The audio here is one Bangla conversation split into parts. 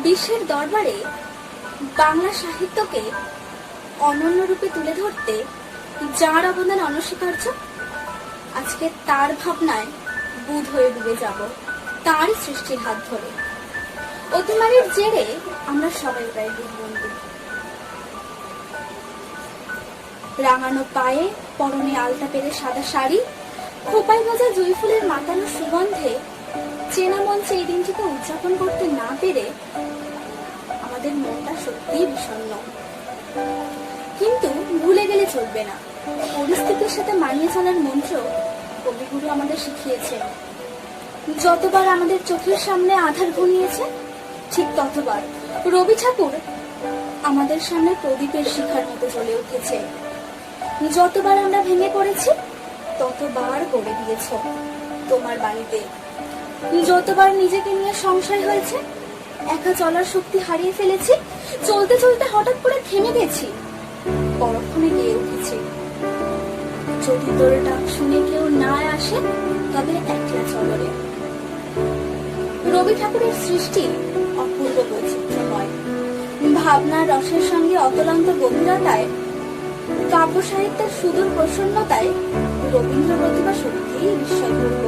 বিশ্বের দরবারে বাংলা সাহিত্যকে অনন্য রূপে তুলে ধরতে যার অবদান অনস্বীকার্য, আজকে তার ভাবনায় বুঁদ হয়ে ডুবে যাব তারই সৃষ্টির হাত ধরে। অতিমারির জেরে আমরা সবাই প্রায় বন্ধু। রাঙানো পায়ে, পরনে আলতা পেরে সাদা শাড়ি, খোপায় ভাজা জুঁই ফুলের মাতানো সুগন্ধে চেনা মঞ্চে এই দিনটিকে উদযাপন করতে না পেরে আমাদের মনটা সত্যিই বিষণ্ণ। কিন্তু ভুলে গেলে চলবে না, পরিস্থিতির সাথে মানিয়ে চলার মন্ত্র কবিগুরু আমাদের শিখিয়েছেন। যতবার আমাদের চোখের সামনে আধার ঘনিয়েছে, ঠিক ততবার রবি ঠাকুর আমাদের সামনে প্রদীপের শিখার মতো জ্বলে উঠেছে। যতবার আমরা ভেঙে পড়েছি, ততবার গড়ে দিয়েছ তোমার বাণীতে। যতবার নিজেকে নিয়ে সংশয় হয়েছে, একা চলার শক্তি হারিয়ে ফেলেছি, চলতে চলতে হঠাৎ করে থেমে গেছি, পরক্ষণে গিয়ে উঠেছি। যদি তোর ডাক শুনে কেউ না আসে, তবে একলা চলরে। রবি ঠাকুরের সৃষ্টি অপূর্ব বৈচিত্র্যময়, ভাবনার রসের সঙ্গে অতলান্ত গভীরতায়, কাব্য সাহিত্যের সুদূর প্রসন্নতায় রবীন্দ্র প্রতিভা সত্যিই বিস্ময়পূর্ব।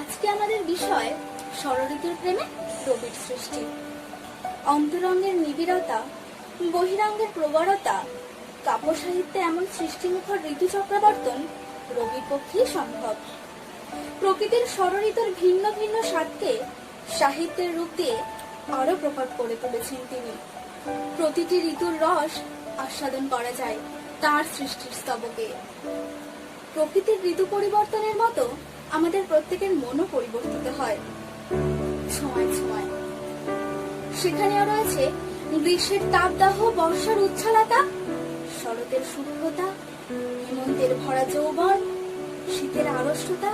আজকে আমাদের বিষয় ষড়ঋতুর প্রেমে রবির সৃষ্টি। অন্তরঙ্গের নিবিড়তা, বহিরাঙ্গের প্রবরতা, কাব্য সাহিত্যে এমন সৃষ্টিমুখর ঋতু চক্রাবর্তন রবির পক্ষেই সম্ভব। প্রকৃতির ষড়ঋতুর ভিন্ন ভিন্ন স্বাদকে সাহিত্যের রূপ দিয়ে আরো প্রকট করে তুলেছেন তিনি। প্রতিটি ঋতুর রস আস্বাদন করা যায় তার সৃষ্টির স্তবকে। প্রকৃতির ঋতু পরিবর্তনের মতো আমাদের প্রত্যেকের মনও পরিবর্তিত হয় ছোঁয়ায় ছোঁয়ায়। সেখানেও রয়েছে গ্রীষ্মের তাপদাহ, বর্ষার উচ্ছ্বালতা, শরতের শুভ্রতা, হেমন্তের ভরা যৌবন, শীতের আড়ষ্টতা,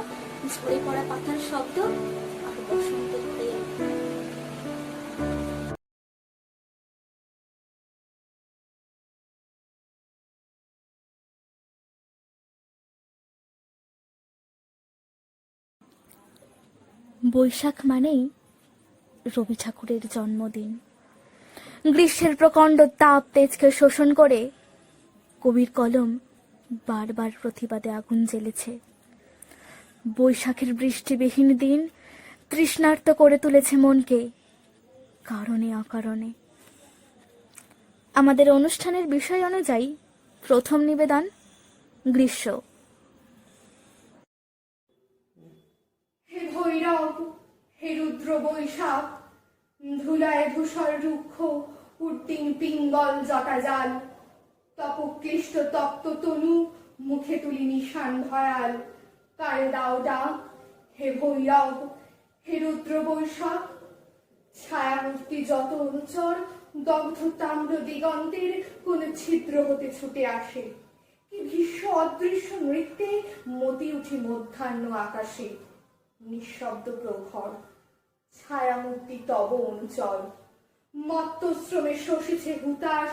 ঝরে পড়া পাতার শব্দ আর বসন্তের প্রেম। বৈশাখ মানেই রবি ঠাকুরের জন্মদিন। গ্রীষ্মের প্রকাণ্ড তাপ তেজকে শোষণ করে কবির কলম বারবার প্রতিবাদে আগুন জ্বেলেছে। বৈশাখের বৃষ্টিবিহীন দিন তৃষ্ণার্ত করে তুলেছে মনকে, কারণে অকারণে। আমাদের অনুষ্ঠানের বিষয় অনুযায়ী প্রথম নিবেদন গ্রীষ্ম। হে ভৈরব, হে রুদ্র বৈশাখ, ধুলায় ধূসর রুক্ষ উদ্দিন পিঙ্গল জটাজাল, তপক্লিষ্ট তপ্ত তনু মুখে তুলি নিশান ভয়াল। কারে দাও ডাক, হে ভৈরব, হে রুদ্র বৈশাখ। ছায়ামূর্তি যত অনুচর দগ্ধ তাম্র দিগন্তের কোন ছিদ্র হতে ছুটে আসে। কি ভীষ্ম অদৃশ্য নৃত্যে মতি উঠি মধ্যাহ্ন আকাশে। নিঃশব্দ প্রখর ছায়ামূর্তি তব অনুচর, মত্তশ্রমে শোষিছে হুতাশ।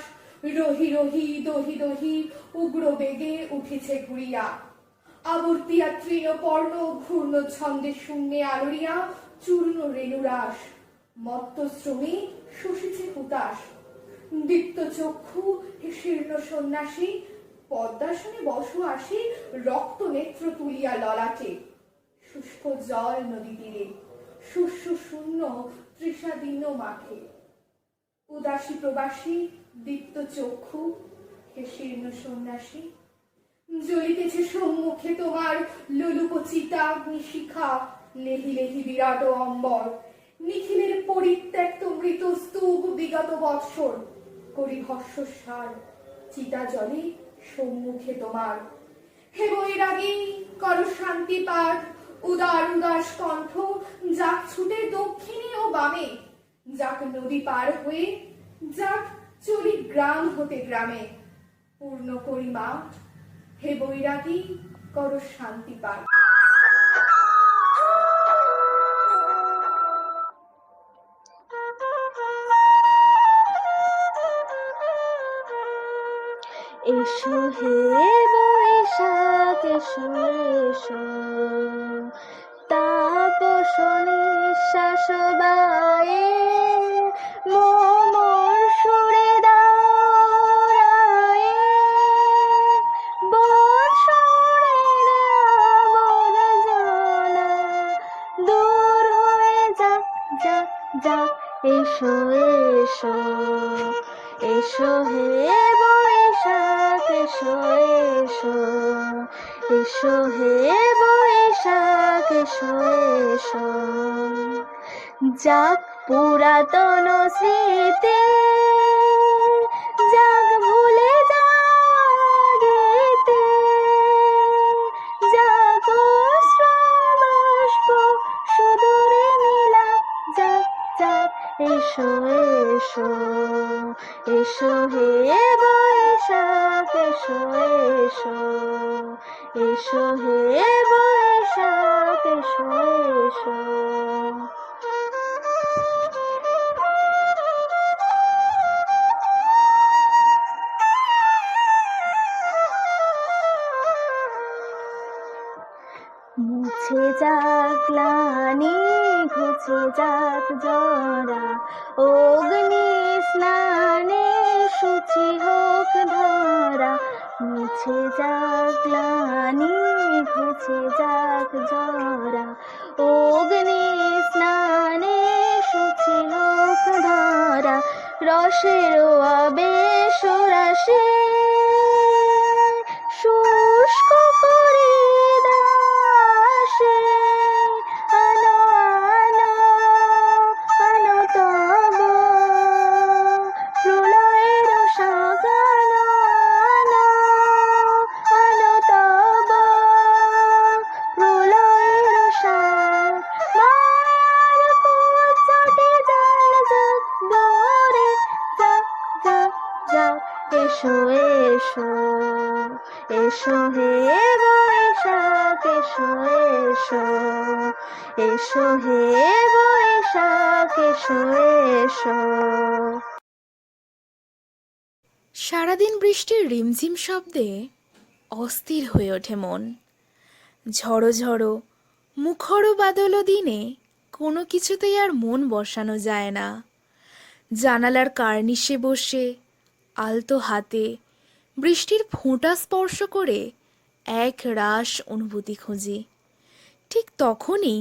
রহি রহি দহি দহি উগ্র বেগে উঠিছে ঘুরিয়া। আবর্তিয়া তৃণপর্ণ ঘূর্ণ ছন্দে শূন্যে আলোড়িয়া চূর্ণ রেণুরাস। মত্তশ্রমে শোষিছে হুতাশ। দীপ্ত চক্ষু হে শীর্ণ সন্ন্যাসী, পদ্মাসনে বস আসি রক্ত নেত্র তুলিয়া ললাটে। শুষ্ক জল নদী তীরে, শুষ্য শূন্য তৃষাদীর্ণ মাঠে। উদাসী প্রবাসী দীপ্ত চক্ষু হে শীর্ণ সন্ন্যাসী। জ্বলিতেছে সম্মুখে তোমার লোলুপ চিতাগ্নি শিখা। লেহি লেহি বিরাট অম্বর, নিখিলের পরিত্যক্ত মৃত স্তূপ বিগত বৎসর। করি ভস্মসার চিতা জলে সম্মুখে তোমার। হে বৈরাগী কর শান্তি পাঠ, উদার উদাস কণ্ঠ যাক ছুটে দক্ষিণে ও বামে। যাক নদী পার হয়ে, যাক চলি গ্রাম হতে গ্রামে। পূর্ণ করি মাঠ, হে বৈরাগী কর শান্তি পাঠ। এসো হে বৈশাখ এসো এসো, তাপস নিঃশ্বাস বায়ে মোমর সুরে দাঁড়ায়ে। বর্ষণের আবর্জনা দূর হয়ে যাক যাক যাক। এসো এসো, এসো হে বৈশাখ এসো এসো, এসো হে বৈশাখ এসো এসো। যাক পুরাতন স্মৃতি, যাক ভুলে যাওয়া গীতি, যাক অশ্রুবাষ্প সুদূরে মিলা যাক যাক। এসো এসো, এসো হে বৈশাখ এসো এসো, এসো হে বৈশাখ এসো এসো। মুছে যাক গ্লানি ঘুছে যাক জরা, অগ্নি স্নানে শুচি হোক ধরা। মুছে যাক গ্লানি ঘুছে যাক জরা, অগ্নি স্নানে শুচি হোক ধরা। রসের আবেশ রাশি শুষ্ক করে দাসে। আনো আনো আনো তব প্রলয়ের সাগান। আনো আনো তব প্রলয়ের সাগ। মায়ার কুচটে জাল যাক দৌড়ে যাক যাক যাক। এসো এসো, এসো হে বৈশাখ এসো এসো, এসো হে বৈশাখ এসো এসো। সারাদিন বৃষ্টির রিমঝিম শব্দে অস্থির হয়ে ওঠে মন। ঝড়ো ঝড়ো মুখর বাদল দিনে কোনো কিছুতেই আর মন বসানো যায় না। জানালার কার্নিশে বসে আলতো হাতে বৃষ্টির ফোঁটা স্পর্শ করে এক রাস অনুভূতি খুঁজি। ঠিক তখনই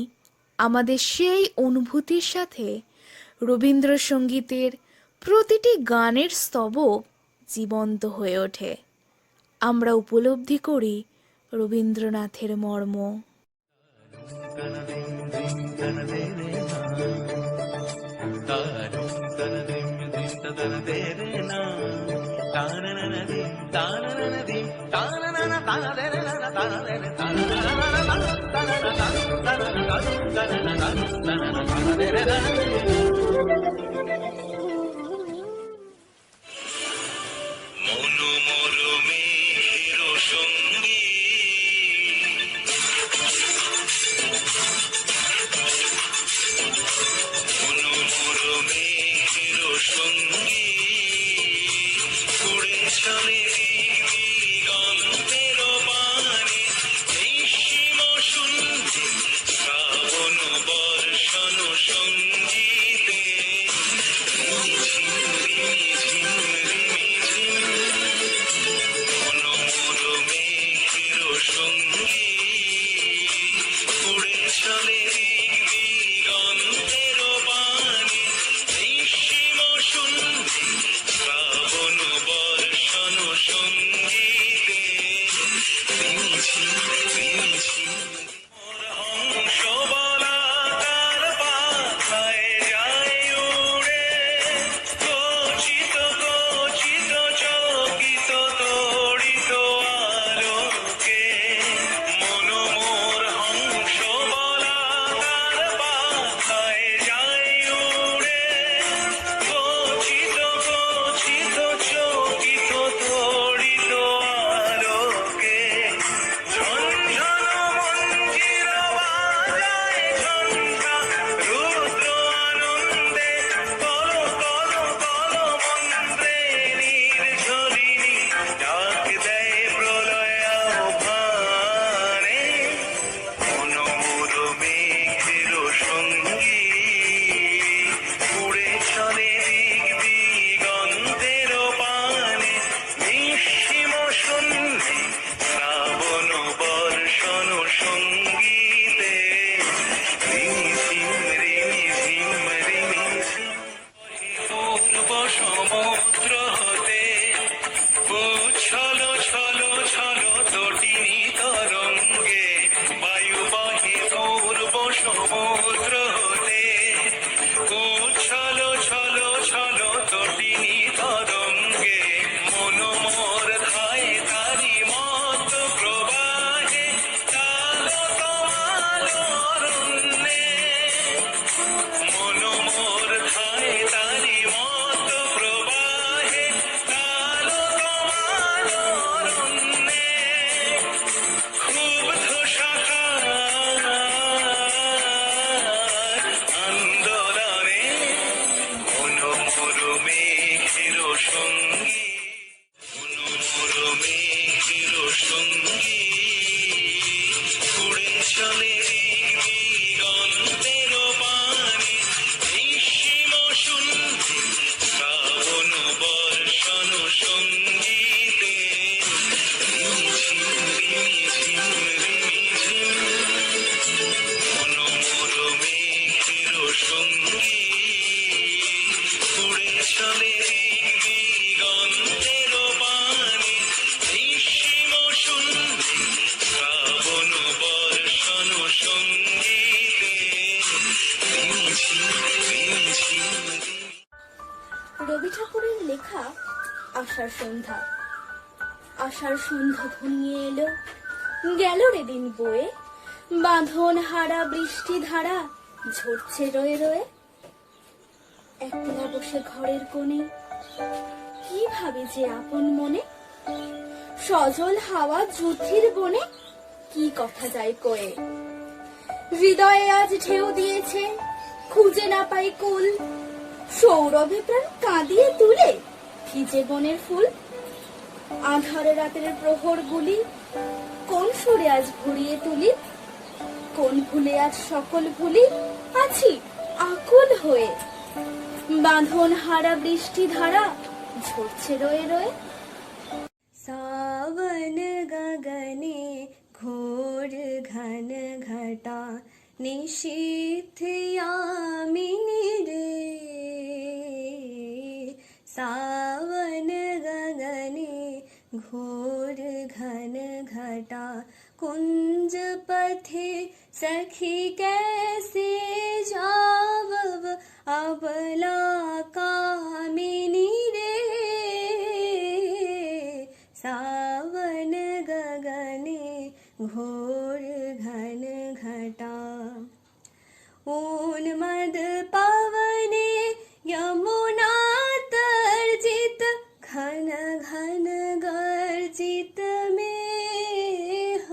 আমাদের সেই অনুভূতির সাথে রবীন্দ্রসঙ্গীতের প্রতিটি গানের স্তবক জীবন্ত হয়ে ওঠে। আমরা উপলব্ধি করি রবীন্দ্রনাথের মর্ম। রবি ঠাকুরের লেখা আষাঢ় সন্ধ্যা। আষাঢ় সন্ধ্যা ঘনিয়ে এলো, গেল রে দিন বয়ে, বাঁধন হারা বৃষ্টি ধারা ঝরছে রয়ে রয়ে। একলা বসে ঘরের কোণে কি ভাবে যে আপন মনে, সজল হাওয়া যুদ্ধির বনে কি কথা যায় কয়ে। হৃদয়ে আজ ঢেউ দিয়েছে, খুঁজে না পাই কুল, সৌরভে প্রাণ কাঁদিয়ে তুলে ভিজে বনের ফুল। আঁধারে রাতের প্রহর গুলি কোন সুরে আজ ঘুরিয়ে তুলি, কোন ভুলে আজ সকল ভুলি আছি আকুল হয়ে। বাঁধন হারা বৃষ্টি ধারা ঝরছে রয়ে রয়ে। सावन गगने घोर घन घटा निशीथ यामिनी रे। सावन गगने घोर घन घटा कुंज पथे सखी कैसे जावव अबला कामिनी रे। सावन गगने घोर घन घटा उन्मद पवने यमुना तर्जित घन घन गर्जित मेह।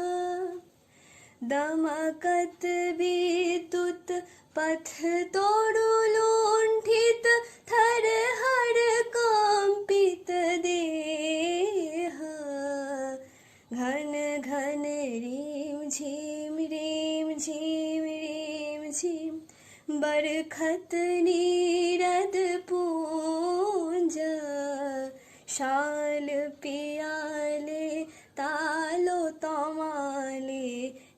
दमकत विद्युत पथ तोड़ु लुंठित थर हर कंपित देह। घन घन रीम झीम बरखत नीरद पूंज। शाल पियाले तालो तमाले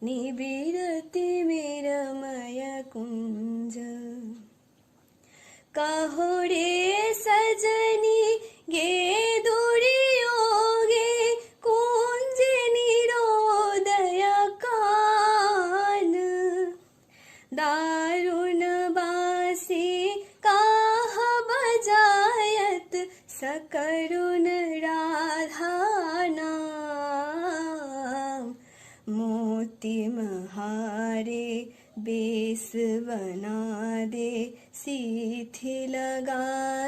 निबिरति मिरमय कुंज। कहो रे सजनी गे दुरियोगे कुंज निरोदय कान। दारुण बासी काह बजायत सकरुण राधा नाम। मोती महारे बेस बना दे सीथी लगा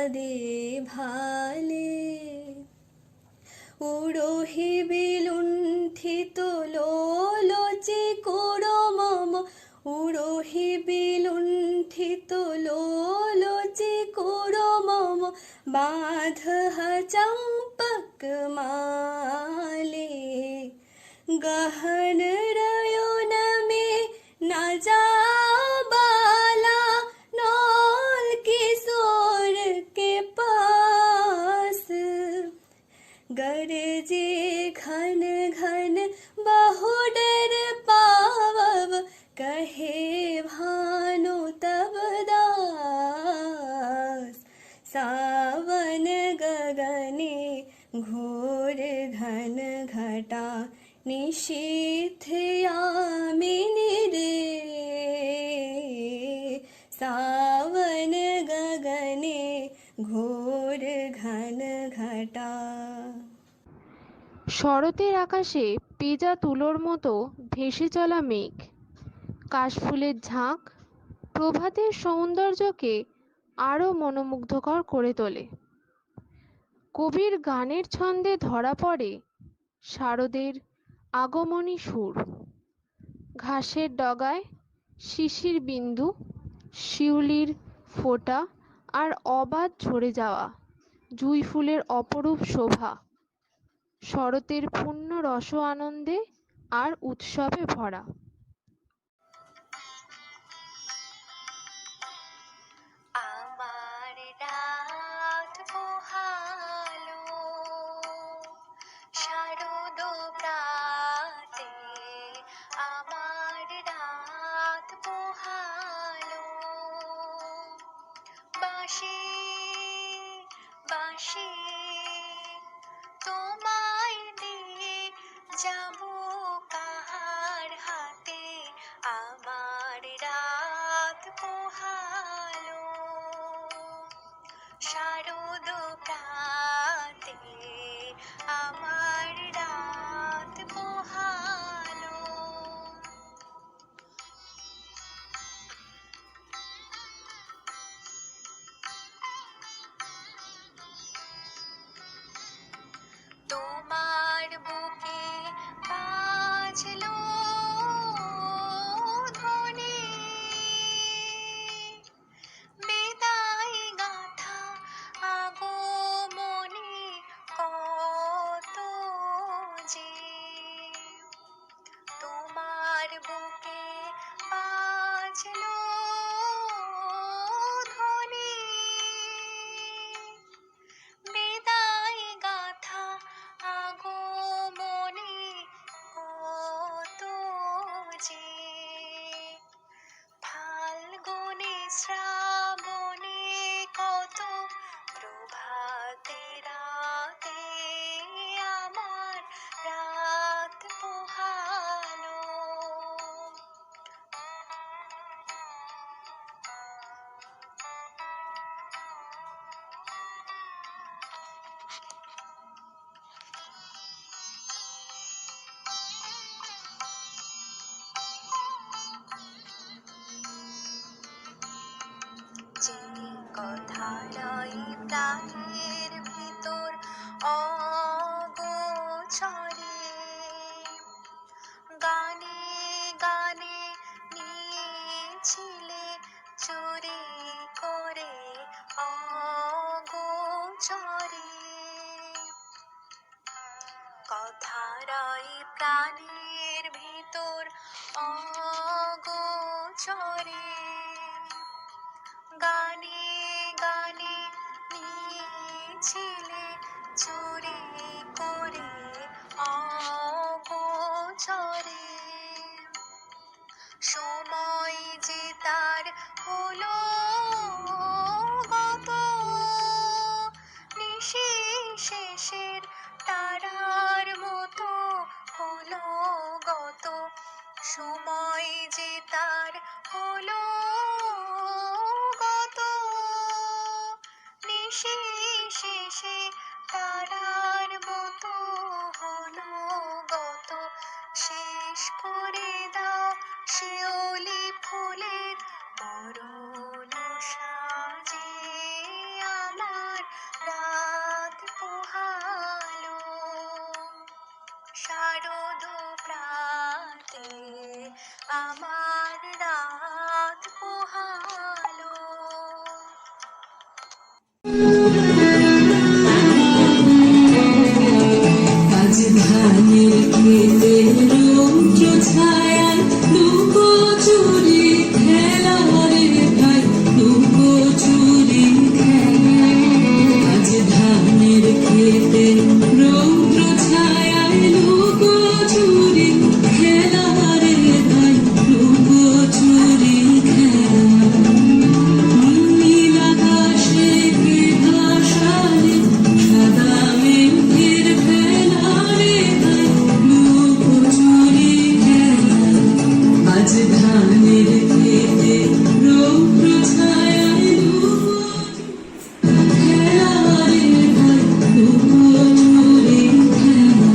दे भाले। उड़ोहि बिलुंठित लोलोचि कुरो मम। उड़ोहि बिलुंठित लोलोचि कुरो मम बाध चंपक माले। गहन रयोन में न जा बाला नौल किशोर के पास। गरजे घन घन बहु डर पावव कहे भानु तब दास। सावन गगने घोर घन घटा निशीथ यामिनी रे। सावन गगने ঘোর ঘন ঘটা। শরতের আকাশে পেঁজা তুলোর মতো ভেসে চলা মেঘ, কাশফুলের ঝাঁক প্রভাতের সৌন্দর্যকে আরো মনোমুগ্ধকর করে তোলে। কবির গানের ছন্দে ধরা পড়ে শারদের আগমনী সুর। ঘাসের ডগায় শিশির বিন্দু, শিউলির ফোঁটা আর অবাধ ঝরে যাওয়া জুঁই ফুলের অপরূপ শোভা শরতের পূর্ণ রস আনন্দে আর উৎসবে ভরা। আমার রাত পোহালো শারদ প্রাতে। আমার রাত পোহালো বাঁশি বাঁশি তোমায় দিয়ে যাব কাহার হাতে। আমার রাত পোহালো শারদ প্রাতে। আমার রাত পোহালো। শ্রাবণে কত প্রভাতে রাতে আমার রাত পোহালো। যে কথাটাই প্রাণের ভিতর অগোচরে গানে গানে নিয়েছিলে চুরি করে অগোচরে, কথাটাই প্রাণের ভিতর অগোচরে গানে গানে নিয়েছিলে চুরি করে অগোচরে। সময় যে তার হলো গত, নিশি শেষের তারার মতো হলো গত। সময় যে তার হলো গত, নিশি শেষে তারার মতো হলো গত। শেষ করে দাও শিউলি ফুলের মরণ সাজে আমার রাত পোহালো। শারদ প্রাতে আমার রাত পোহালো। আজ ধানের খেতে রৌদ্র ছায়ায় লুকোচুরি খেলা রে ভাই, লুকোচুরি খেলা। আজ ধানের খেতে রৌদ্র ছায়ায় লুকোচুরি খেলা রে ভাই, লুকোচুরি খেলা। নীল আকাশে কে ভাসালে সাদা মেঘের ভেলা রে ভাই, লুকোচুরি খেলা। আজ ধানের খেতে রৌদ্র ছায়ায় লুকোচুরি খেলা রে ভাই, লুকোচুরি খেলা।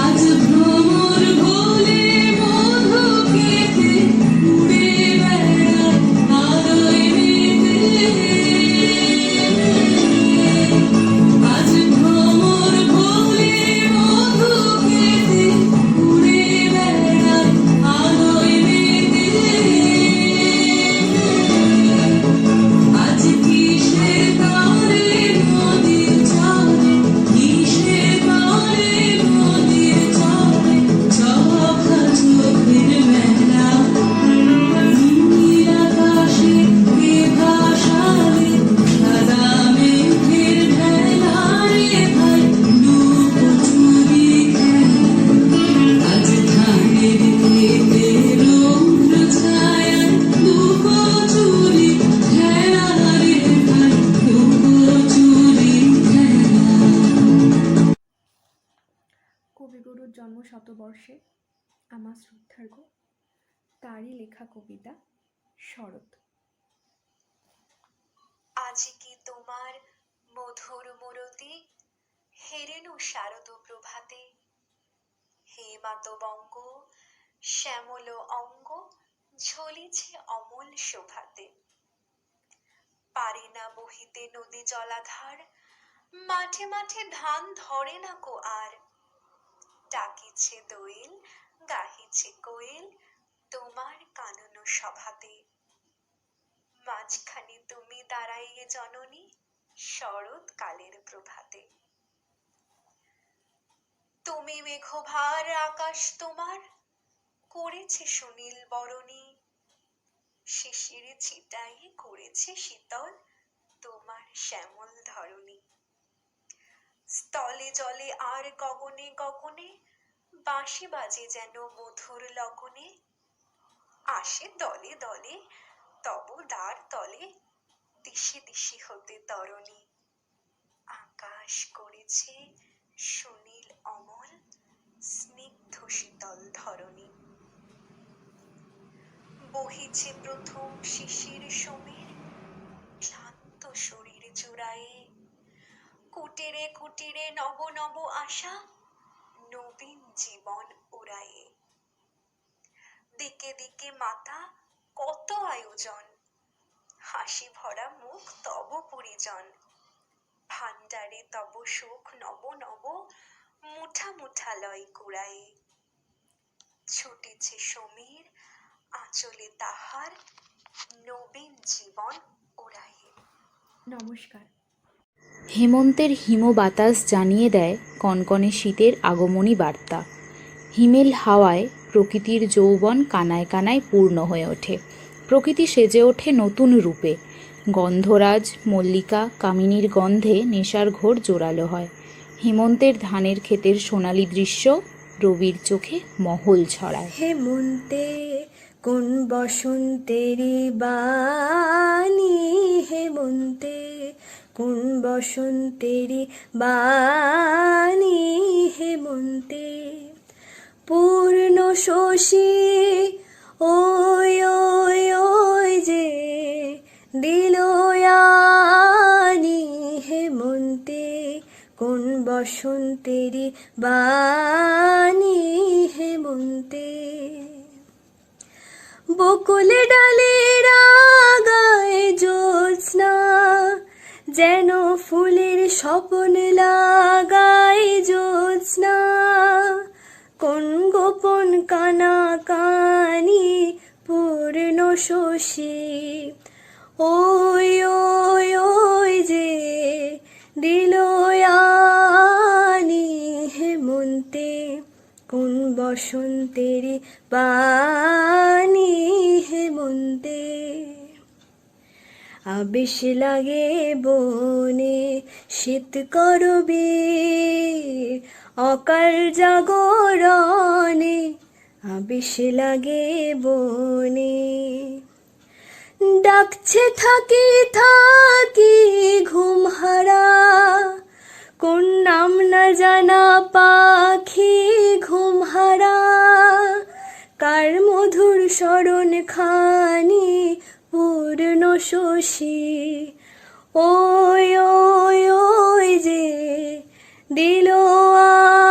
আজ ভ্রমর বলে মধু খেতে উড়ে বেড়ায় আলোয় মেতে। আজ ভ্রমর বলে মধু খেতে উড়ে বেড়ায় আলোয় মেতে। আজ কিসের তারে নদীর চরে, কিসের তারে নদীর চরে চোখা চোখের মেলা। নীল আকাশে কে ভাসালে সাদা মেঘের ভেলা রে ভাই, লুকোচুরি খেলা। আজ ধানের খেতে রৌদ্র ছায়ায় লুকোচুরি খেলা রে ভাই, লুকোচুরি খেলা। কবিগুরুর জন্ম শতবর্ষে আমার শ্রদ্ধার্ঘ্য তারই লেখা কবিতা শরৎ। আজ কি তোমার মধুর মুরতি হেরেনু শারদ প্রভাতে, হে মাতবঙ্গ শ্যামল অঙ্গ ঝলিছে অমল শোভাতে। পারে না বহিতে নদী জলাধার, মাঠে মাঠে ধান ধরে না কো আর। ডাকিছে দোয়েল গাহিছে কোয়েল তোমার কানন সভাতে। মাঝখানে তুমি দাঁড়াইয়ে জননী শরৎ কালের প্রভাতে। তুমি মেঘভার আকাশ তোমার করেছে সুনীল বরণী, শিশির ছিটাই করেছে শীতল তোমার শ্যামল ধরণী। স্থলে জলে আর গগনে গগনে বাঁশি বাজে যেন মধুর লগনে। আসে দলে দলে তব দ্বার তলে দিশে দিশে হতে তরণী। আকাশ করেছে সুনীল অমল, স্নিগ্ধ শীতল ধরণী। বহিছে প্রথম শিশির সমীর, ক্লান্ত শরীর জুড়ায়ে। কুটিরে কুটিরে নব নব আশা, নবীন জীবন উড়ায়ে। দিকে দিকে মাতা কত আয়োজন, হাসি ভরা মুখ তব পরিজন। ভাণ্ডারে তব সুখ নব নব, মুঠা মুঠা লয় কুড়ায়ে। ছুটেছে সমীর আঁচলে তাহার, নবীন জীবন ওড়ায়ে। নমস্কার। হেমন্তের হিমবাতাস জানিয়ে দেয় কনকনে শীতের আগমনী বার্তা। হিমেল হাওয়ায় প্রকৃতির যৌবন কানায় কানায় পূর্ণ হয়ে ওঠে। প্রকৃতি সেজে ওঠে নতুন রূপে। গন্ধরাজ, মল্লিকা, কামিনীর গন্ধে নেশার ঘোর জোরালো হয়। হেমন্তের ধানের ক্ষেতের সোনালি দৃশ্য রবির চোখে মহল ছড়ায়। হেমন্তে কোন বসন্তেরি বাণী, হেমন্তে কোন বসন্তেরি বাণী। হেমন্তে পূর্ণ শশী ওই ওই ওই যে দিলয়ানি। হেমন্তে কোন বসন্তেরি বাণী। হেমন্তে বকুলে ডালে রাগায় জ্যোৎস্না, যেন ফুলের স্বপন লাগায় জ্যোৎস্না। কোন গোপন কানা কানি পূর্ণ শশী ওই ওই ওই যে দিলয়ানি। হেমন্তে কোন বসন্তেরি বাণী। হেমন্তে আবেশ লাগে বনে শীত করবে, অকাল জাগরণে আবেশ লাগে বনে। ডাকছে থাকি থাকি ঘুম হারা, কোন নাম না জানা পাখি ঘুম হারা। কার মধুর স্মরণ খানি পূর্ণ শশী ওই ওই ওই যে দিলয়ানি।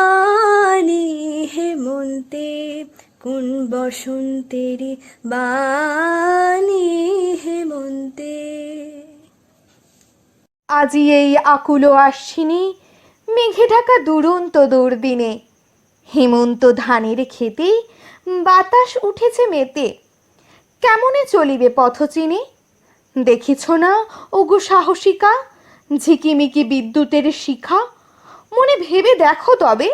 হেমন্তে কোন বসন্তেরি বাণী। হেমন্তে আজি এই আকুল আশ্বিনী, মেঘে ঢাকা দুরন্ত দুর্দিনে। হেমন্ত ধানের খেতে বাতাস উঠেছে মেতে। কেমনে চলিবে পথ চিনে? দেখিছ না ওগো সাহসিকা, ঝিকিমিকি বিদ্যুতের শিখা। মনে ভেবে দেখো তবে,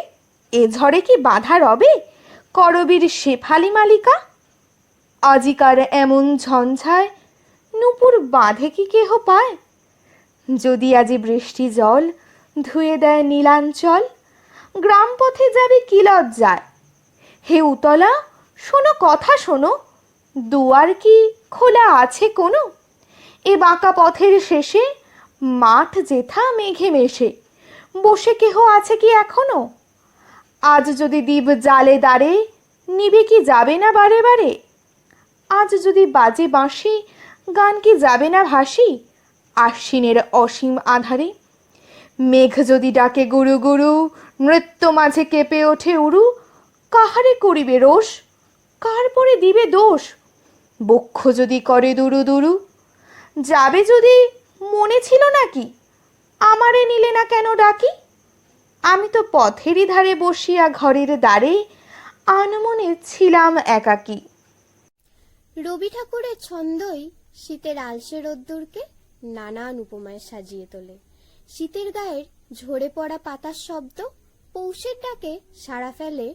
এ ঝড়ে কি বাধা রবে করবীর শেফালি মালিকা? আজিকার এমন ঝঞ্ঝায় নূপুর বাঁধে কি কেহ পায়? যদি আজি বৃষ্টি জল ধুয়ে দেয় নীলাঞ্চল, গ্রাম পথে যাবে কি লজ্জায়? হে উতলা শোনো কথা শোনো, দুয়ার কি খোলা আছে কোনো? এ বাঁকা পথের শেষে মাঠ যেথা মেঘে মেশে, বসে কেহ আছে কি এখনো? আজ যদি দ্বীপ জালে দাঁড়ে, নিবে কি যাবে না বারে বারে? আজ যদি বাজে বাঁশি, গান কি যাবে না ভাসি আশ্বিনের অসীম আধারে? মেঘ যদি ডাকে গুরু গুরু, নৃত্য মাঝে কেঁপে ওঠে উরু। কাহারে করিবে রোষ, কার পরে দিবে দোষ? বক্ষ যদি করে দুরু দুরু, যাবে যদি মনে ছিল নাকি? আমারে নিলে না কেন ডাকি? আমি তো পথেরই ধারে বসিয়া ঘরের দ্বারে আনমনে ছিলাম একাকী। রবি ঠাকুরের ছন্দই শীতের আলসে রোদ্দুরকে নানান উপমায় সাজিয়ে তোলে। শীতের গায়ের ঝরে পড়া পাতার শব্দ, পৌষের ডাকে সাড়া ফেলে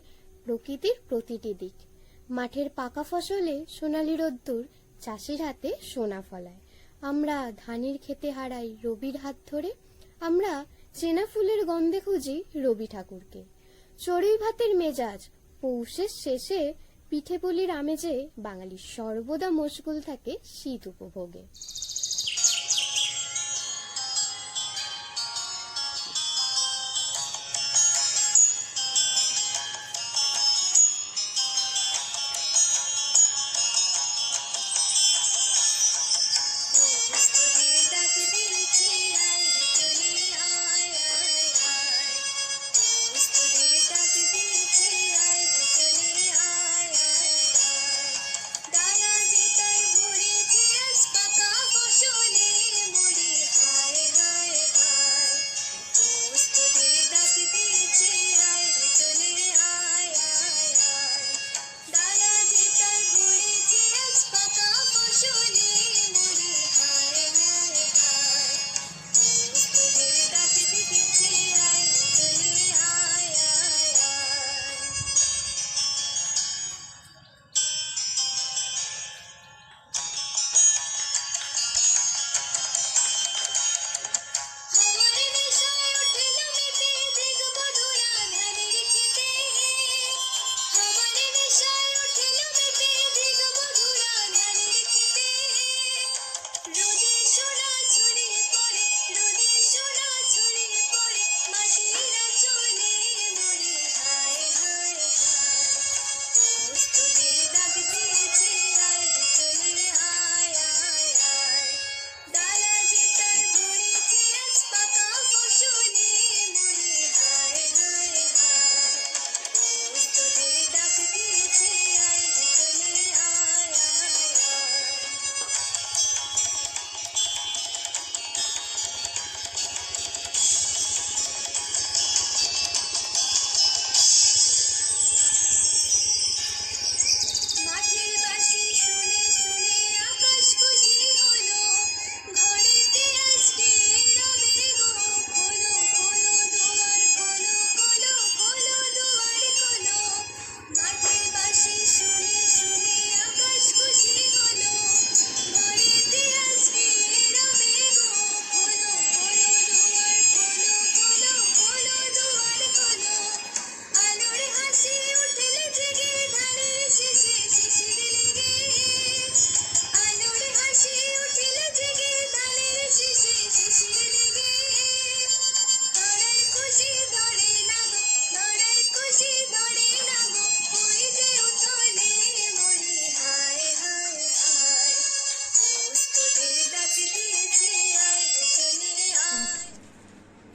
প্রকৃতির প্রতিটি দিক। মাঠের পাকা ফসলে সোনালি রোদ্দুর চাষির হাতে সোনা ফলায়। আমরা ধানের খেতে হারাই রবির হাত ধরে, আমরা চেনা ফুলের গন্ধে খুঁজি রবি ঠাকুরকে। চড়ুই ভাতের মেজাজ পৌষের শেষে পিঠে পুলির আমেজে বাঙালি সর্বদা মশগুল থাকে শীত উপভোগে।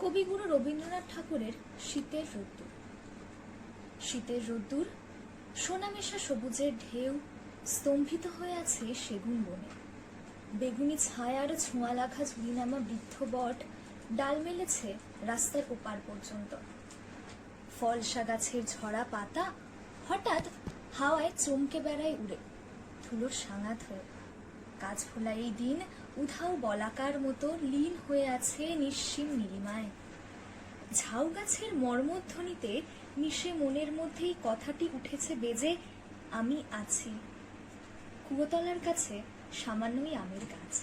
কবিগুরু রবীন্দ্রনাথ ঠাকুরের শীতের রোদ্দুর। শীতের রোদ্দুর সোনামেশা সবুজের ঢেউ স্তম্ভিত হয়ে আছে সেগুন বনে। বেগুনি ছায়ার ছোঁয়া লাখা ঝুলিনামা বৃদ্ধ বট ডাল মেলেছে রাস্তার ওপার পর্যন্ত। ফলসা গাছের ঝরা পাতা হঠাৎ হাওয়ায় চমকে বেড়ায় উড়ে, ধুলোর সাঙাত হয়ে। কাঁচফোলা এই দিন উধাও বলাকার মতো লীন হয়ে আছে নিশ্চিম নীলিমায়। ঝাউ গাছের মর্মধ্বনিতে নিশে মনের মধ্যেই কথাটি উঠেছে বেজে, আমি আছি। কুয়োতলার কাছে সামান্যই আমের গাছ,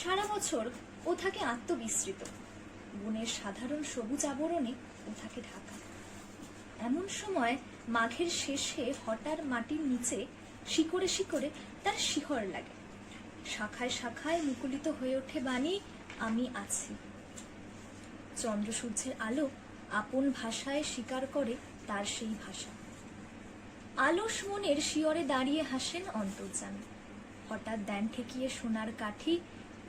সারা বছর ও থাকে আত্মবিস্মৃত। বনের সাধারণ সবুজ আবরণে ও থাকে ঢাকা। এমন সময় মাঘের শেষে হঠাৎ মাটির নিচে শিকড়ে শিকড়ে তার শিহর লাগে। শাখায় শাখায় মুকুলিত হয়ে ওঠে বাণী, আমি আছি। চন্দ্র সূর্যের আলো আপন ভাষায় স্বীকার করে তার সেই ভাষা। আলস মনের শিয়রে দাঁড়িয়ে হাসেন অন্তর্যামী। হঠাৎ দেন ঠেকিয়ে সোনার কাঠি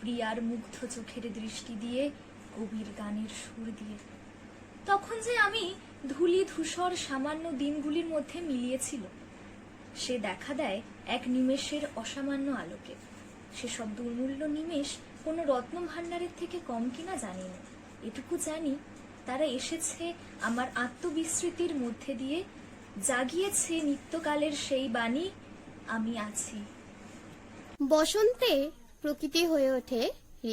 প্রিয়ার মুগ্ধ চোখের দৃষ্টি দিয়ে, কবির গানের সুর দিয়ে। তখন যে আমি ধুলি ধূসর সামান্য দিনগুলির মধ্যে মিলিয়েছিল, সে দেখা দেয় এক নিমেষের অসামান্য আলোকে। সেসব দুর্মূল্য নিমেষ কোনো রত্ন ভাণ্ডারের থেকে কম কিনা জানি না, এটুকু জানি তারা এসেছে আমার আত্মবিস্মৃতির মধ্যে দিয়ে, জাগিয়েছে নিত্যকালের সেই বাণী, আমি আছি। বসন্তে প্রকৃতি হয়ে ওঠে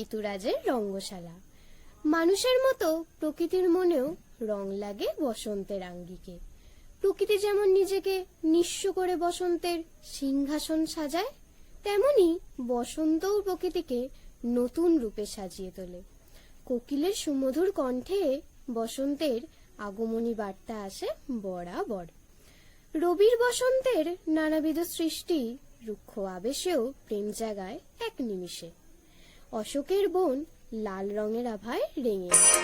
ঋতুরাজের রঙ্গশালা। মানুষের মতো প্রকৃতির মনেও রং লাগে বসন্তের আঙ্গিকে। প্রকৃতি যেমন নিজেকে নিঃস্ব করে বসন্তের সিংহাসন সাজায়, তেমনি বসন্তও প্রকৃতিকে নতুন রূপে সাজিয়ে তোলে। কোকিলের সুমধুর কণ্ঠে বসন্তের আগমনী বার্তা আসে বরাবর। রবির বসন্তের নানাবিধ সৃষ্টি রুক্ষ আবেশেও প্রেম জাগায় এক নিমিষে। অশোকের বন লাল রঙের আভায় রেঙে ওঠে।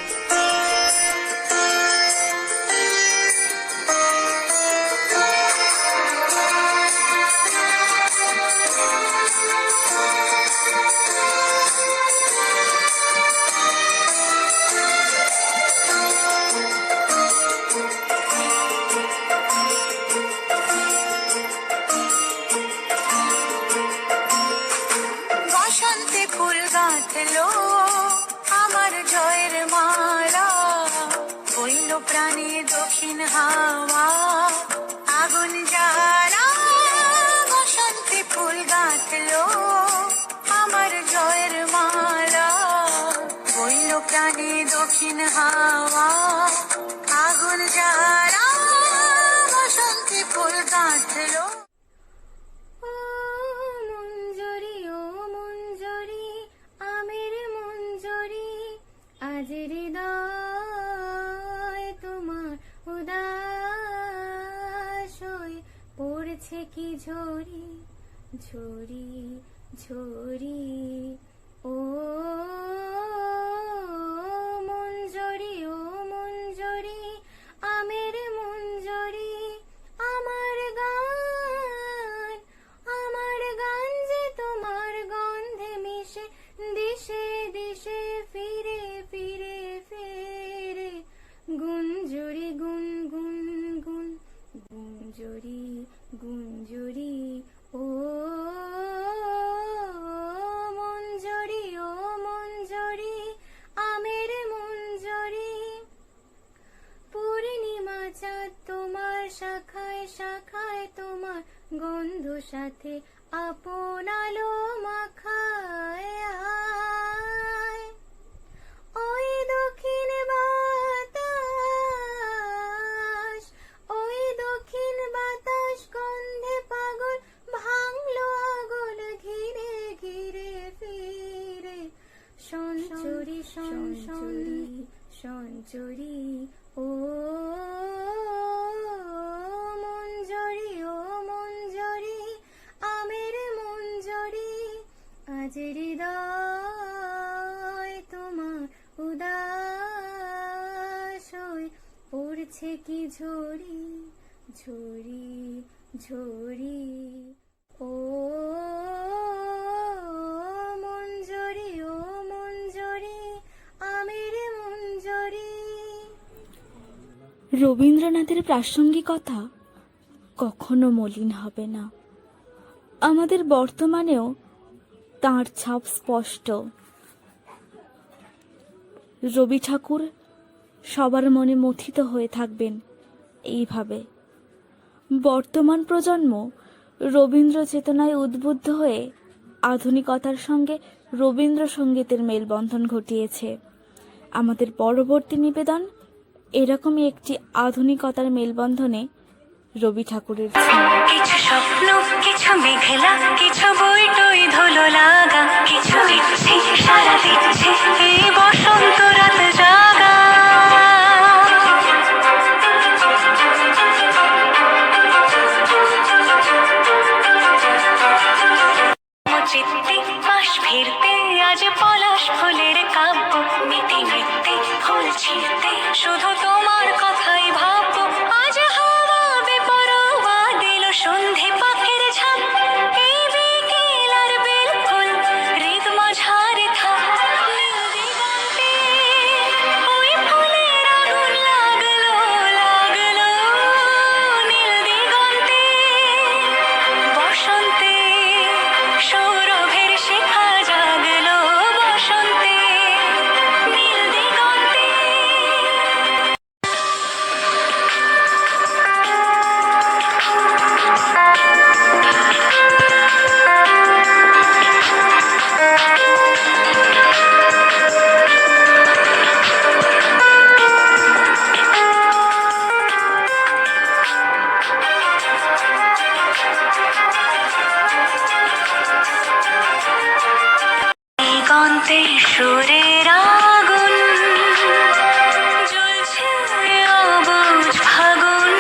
বসন্তে ফুল গাঁথলো আমার জয়ের মালা, হইল প্রাণে দক্ষিণ হাওয়া আগুন জ্বালা। বসন্তে ফুল গাঁথলো আমার জয়ের মালা, হইল প্রাণে দক্ষিণ হাওয়া আগুন জ্বালা। বসন্তে ফুল গাঁথলো। ও মঞ্জরি, ও মঞ্জরি, আমের মঞ্জরি, আজ হৃদয় তোমার উদাস হয়ে পড়ছে কি ঝরি ঝরি ঝরি। ও মঞ্জরি, ও মঞ্জরি, আমের মঞ্জরি, আমার গান যে তোমার গন্ধে মিশে দিশে দিশে ফিরে ফিরে ফেরে। গুঞ্জরি গুন গুন গুন, গুঞ্জরি গুঞ্জরি। ও মঞ্জরি, ও মঞ্জরি, আমের মঞ্জরি, পূর্ণিমা চাঁদ তোমার শাখায় শাখায় তোমার গন্ধ সাথে আপন আলো মাখায়। ওই দক্ষিণ বাতাস, ওই দক্ষিণ বাতাস গন্ধে পাগল ভাঙলো আগল ঘিরে ঘিরে ফিরে। সঞ্চরি সঞ্চরি সঞ্চরি। ও মঞ্জরি, ও মঞ্জরি, আমের মঞ্জরি, আজ হৃদয় তোমার উদাস হয়ে পড়ছে কি ঝরি ঝরি ঝরি। ও মঞ্জরি, ও মঞ্জরি, আমের মঞ্জরি। রবীন্দ্রনাথের প্রাসঙ্গিকতা কখনো মলিন হবে না। আমাদের বর্তমানেও তাঁর ছাপ স্পষ্ট। রবি ঠাকুর সবার মনে মথিত হয়ে থাকবেন এইভাবে। বর্তমান প্রজন্ম রবীন্দ্র চেতনায় উদ্বুদ্ধ হয়ে আধুনিকতার সঙ্গে রবীন্দ্রসঙ্গীতের মেলবন্ধন ঘটিয়েছে। আমাদের পরবর্তী নিবেদন এরকমই একটি আধুনিকতার মেলবন্ধনে রবি ঠাকুরের ছোঁয়া। কিছু স্বপ্ন, কিছু মেঘলা, কিছু বই টই ধুলো লাগা, কিছু ইচ্ছে সারা দিচ্ছে এই বসন্ত রাত জাগা। চিত্তে পাশ ফিরতে আজ পলাশ ফুলের কাব্য, মিতে মিতে ফুল ছিঁড়তে শুধু তোমার কথাই ভাববো। আজ হাওয়া বেপরোয়া দিল সন্ধে পাখির ঝাঁক, এই বিকেল আর বেল ফুল হৃদ মাঝারে থাক। নীল দিগন্তে ওই ফুলের আগুন লাগলো লাগলো, নীল দিগন্তে বসন্তে সৌরভের শিখা জাগলো। বসন্তে নীল দিগন্তে। দিগন্তে সুরের আগুন জ্বলছে অবুঝ ফাগুন,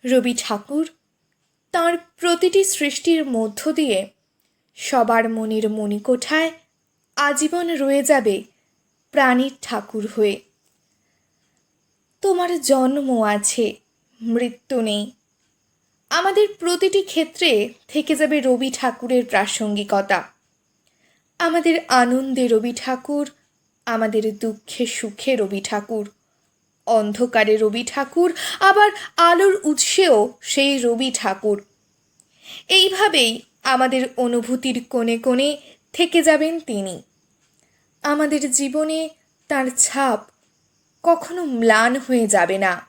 রবি ঠাকুর তাঁর প্রতিটি সৃষ্টির মধ্য দিয়ে সবার মনের মণিকোঠায় আজীবন রয়ে যাবে প্রাণীর ঠাকুর হয়ে। তোমার জন্ম আছে, মৃত্যু নেই। আমাদের প্রতিটি ক্ষেত্রে থেকে যাবে রবি ঠাকুরের প্রাসঙ্গিকতা। আমাদের আনন্দে রবি ঠাকুর, আমাদের দুঃখে সুখে রবি ঠাকুর, অন্ধকারে রবি ঠাকুর, আবার আলোর উৎসেও সেই রবি ঠাকুর। এইভাবেই আমাদের অনুভূতির কোণে কোণে থেকে যাবেন তিনি। আমাদের জীবনে তার ছাপ কখনো ম্লান হয়ে যাবে না।